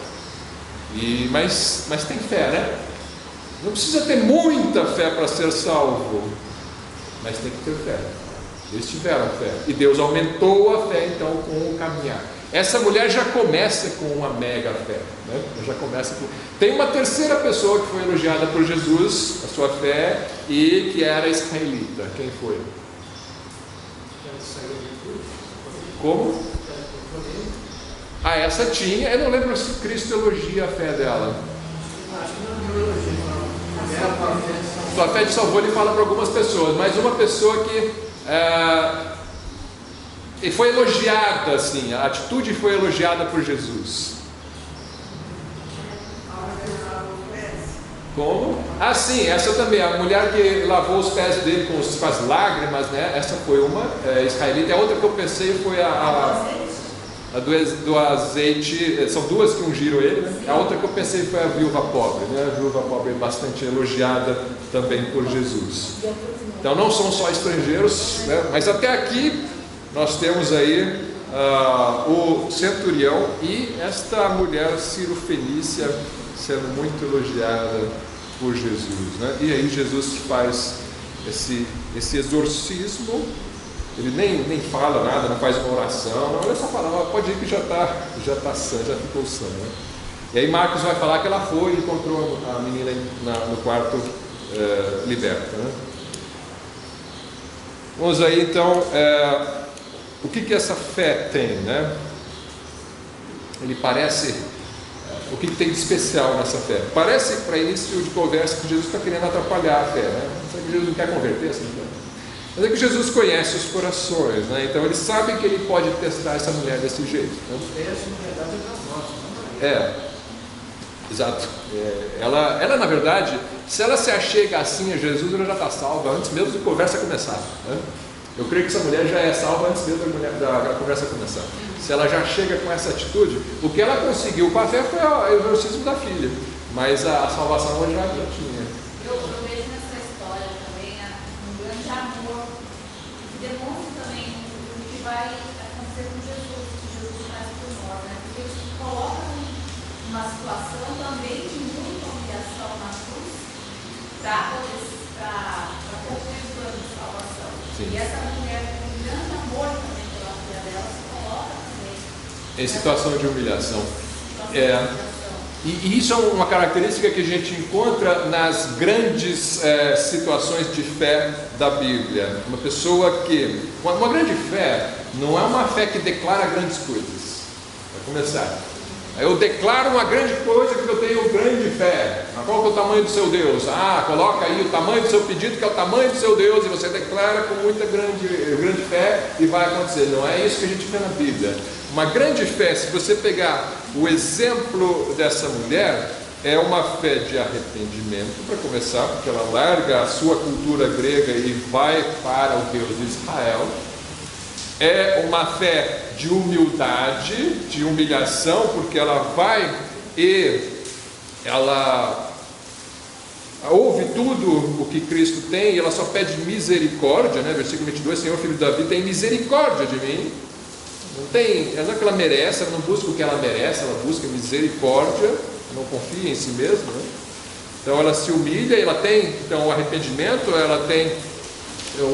Mas tem fé, né? Não precisa ter muita fé para ser salvo, mas tem que ter fé. Eles tiveram fé e Deus aumentou a fé então com o caminhar. Essa mulher já começa com uma mega fé, né? Já começa com... Tem uma terceira pessoa que foi elogiada por Jesus, a sua fé, e que era israelita. Quem foi? Como? Essa tinha. Eu não lembro se Cristo elogia a fé dela. Acho que não elogia. Sua fé te salvou, ele fala para algumas pessoas, mas uma pessoa que foi elogiada, assim, a atitude foi elogiada por Jesus. Como? Sim, essa também, a mulher que lavou os pés dele com as lágrimas, né? Essa foi uma israelita. A outra que eu pensei foi a do azeite. São duas que ungiram ele, né? A outra que eu pensei foi a viúva pobre, né? A viúva pobre bastante elogiada também por Jesus. Então não são só estrangeiros, né? Mas até aqui nós temos aí o centurião e esta mulher Ciro-fenícia sendo muito elogiada por Jesus, né? E aí Jesus faz esse exorcismo. Ele nem fala nada, não faz uma oração, não, ele só fala, pode ir que já está sã, já ficou sã, né? E aí Marcos vai falar que ela foi e encontrou a menina no quarto liberta, né? Vamos aí então, o que essa fé tem, né? Ele parece, o que tem de especial nessa fé? Parece, para início de conversa, que Jesus está querendo atrapalhar a fé, né? Será que Jesus não quer converter essa mulher? Mas é que Jesus conhece os corações, né? Então ele sabe que ele pode testar essa mulher desse jeito, né? Essa, na verdade, é da nossa, não é? Exato. Ela, na verdade, se ela se achega assim a Jesus, ela já está salva antes mesmo de conversa começar, né? Eu creio que essa mulher já é salva antes mesmo da conversa começar. Se ela já chega com essa atitude, o que ela conseguiu com a fé foi o exorcismo da filha, mas a salvação ela já tinha. Eu vejo nessa história também um grande amor, que demonstra também o que vai acontecer com Jesus, o que Jesus faz por nós, né? Porque ele se coloca numa situação também de muita humilhação na cruz para cumprir o plano de salvação. Sim. E essa mulher, com um grande amor também pela filha dela, se coloca também Em situação de humilhação. E isso é uma característica que a gente encontra nas grandes situações de fé da Bíblia. Uma pessoa que... Uma grande fé não é uma fé que declara grandes coisas. Vai começar. Eu declaro uma grande coisa porque eu tenho grande fé. Qual que é o tamanho do seu Deus? Coloca aí o tamanho do seu pedido, que é o tamanho do seu Deus, e você declara com muita grande fé e vai acontecer. Não é isso que a gente vê na Bíblia. Uma grande fé, se você pegar o exemplo dessa mulher, é uma fé de arrependimento, para começar, porque ela larga a sua cultura grega e vai para o Deus de Israel. É uma fé de humildade, de humilhação, porque ela vai e ela ouve tudo o que Cristo tem e ela só pede misericórdia, né? Versículo 22, Senhor, filho de Davi, tem misericórdia de mim. Não é que ela merece, ela não busca o que ela merece, ela busca misericórdia, não confia em si mesma, né? Então ela se humilha, ela tem então o arrependimento, ela tem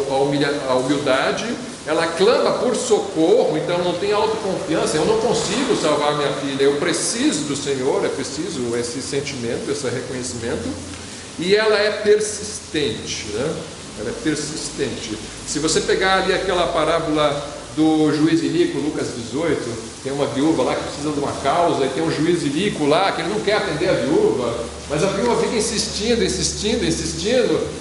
a humildade, ela clama por socorro, então ela não tem autoconfiança, eu não consigo salvar minha filha, eu preciso do Senhor, é preciso esse sentimento, esse reconhecimento, e ela é persistente, né? Ela é persistente. Se você pegar ali aquela parábola do juiz iníquo, Lucas 18, tem uma viúva lá que precisa de uma causa, e tem um juiz iníquo lá que ele não quer atender a viúva, mas a viúva fica insistindo,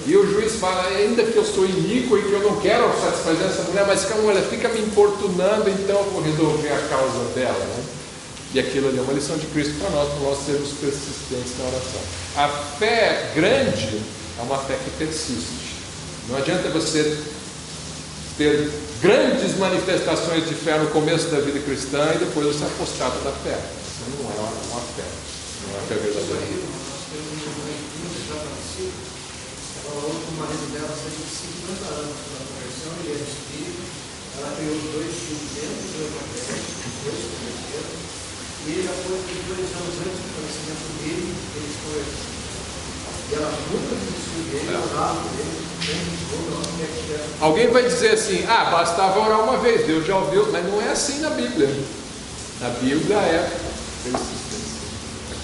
e o juiz fala, ainda que eu sou iníquo e que eu não quero satisfazer essa mulher, mas como ela fica me importunando, então eu vou resolver a causa dela, né? E aquilo ali é uma lição de Cristo para nós sermos persistentes na oração. A fé grande é uma fé que persiste. Não adianta você ter grandes manifestações de fé no começo da vida cristã e depois você apostata da fé. Isso não é uma fé, não é a fé verdadeira. Nós temos um movimento muito já parecido. Ela falou que o marido dela fez 50 anos pela conversão, ele era espírito. Ela criou 2 filhos dentro do evangelho, 2 se converteram. E ele já foi 2 anos antes do nascimento dele, eles converteram. E ela nunca desistiu dele, orava por ele. Alguém vai dizer assim, bastava orar uma vez, Deus já ouviu, mas não é assim na Bíblia. Na Bíblia é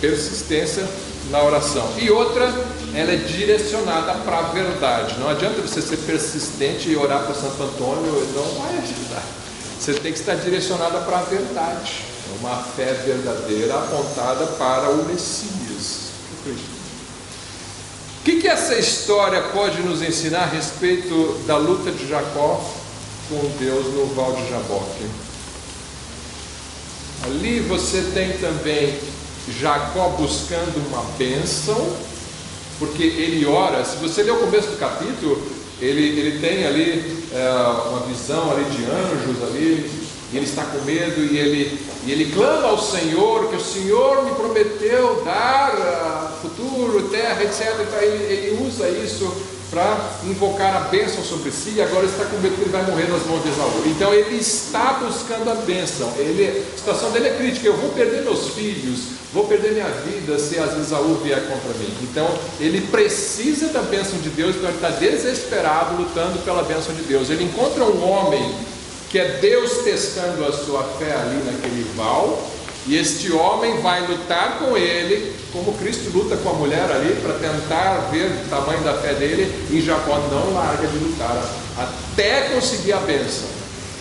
persistência na oração. E outra, ela é direcionada para a verdade. Não adianta você ser persistente e orar para Santo Antônio, não vai ajudar. Você tem que estar direcionada para a verdade. É uma fé verdadeira apontada para o Messias, o Cristo. O que essa história pode nos ensinar a respeito da luta de Jacó com Deus no Val de Jaboque? Ali você tem também Jacó buscando uma bênção, porque ele ora. Se você ler o começo do capítulo, ele tem ali uma visão ali de anjos ali, e ele está com medo, e ele clama ao Senhor, que o Senhor me prometeu dar futuro, terra, etc. Então ele usa isso para invocar a bênção sobre si, e agora está com medo que ele vai morrer nas mãos de Esaú. Então ele está buscando a bênção, a situação dele é crítica: eu vou perder meus filhos, vou perder minha vida se Esaú vier contra mim. Então ele precisa da bênção de Deus, então ele está desesperado lutando pela bênção de Deus. Ele encontra um homem que é Deus testando a sua fé ali naquele val, e este homem vai lutar com ele, como Cristo luta com a mulher ali, para tentar ver o tamanho da fé dele, e Jacó não larga de lutar, até conseguir a bênção,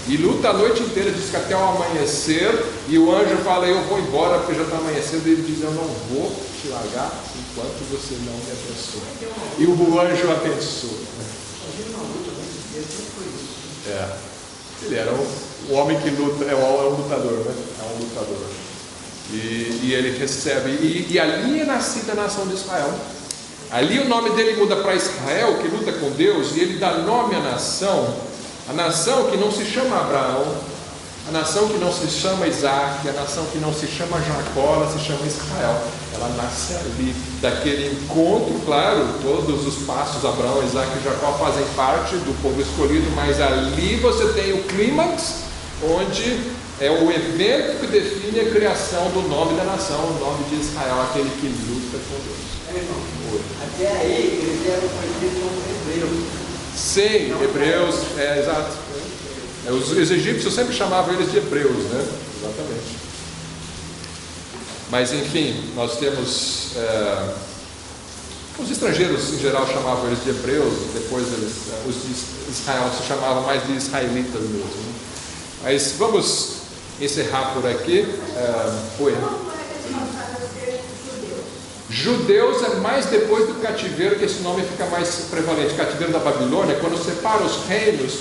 e luta a noite inteira, diz que até o amanhecer, e o anjo fala: eu vou embora porque já está amanhecendo, e ele diz: eu não vou te largar enquanto você não me abençoa. E o anjo abençoa. Ele era um homem que luta, é um lutador, né? É um lutador. E ele recebe, e ali é nascida a nação de Israel. Ali o nome dele muda para Israel, que luta com Deus, e ele dá nome à nação, a nação que não se chama Abraão, a nação que não se chama Isaac, a nação que não se chama Jacó, ela se chama Israel. Ela nasce ali, daquele encontro. Claro, todos os passos, Abraão, Isaac e Jacó fazem parte do povo escolhido, mas ali você tem o clímax, onde é o evento que define a criação do nome da nação, o nome de Israel, aquele que luta com Deus. Até aí eles eram conhecidos como hebreus. Sim, hebreus, exato. Os egípcios sempre chamavam eles de hebreus, né? Exatamente. Mas enfim, nós temos os estrangeiros em geral chamavam eles de hebreus, depois os de Israel se chamavam mais de israelitas mesmo. Mas vamos encerrar por aqui. Oi. Judeus é mais depois do cativeiro que esse nome fica mais prevalente. Cativeiro da Babilônia, quando separa os reinos,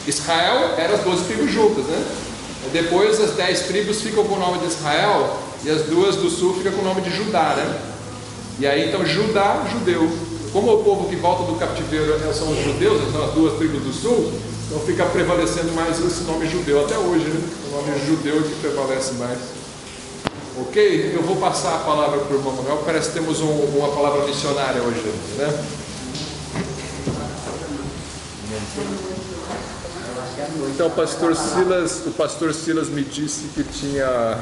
Israel era as 12 tribos juntas, né? E depois as 10 tribos ficam com o nome de Israel, e as 2 do sul ficam com o nome de Judá, né? E aí então Judá, judeu. Como o povo que volta do cativeiro são os judeus, são as 2 tribos do sul, então fica prevalecendo mais esse nome judeu até hoje, né? O nome judeu que prevalece mais. Ok? Eu vou passar a palavra para o irmão Manuel. Parece que temos uma palavra missionária hoje, né? Então o pastor Silas me disse que tinha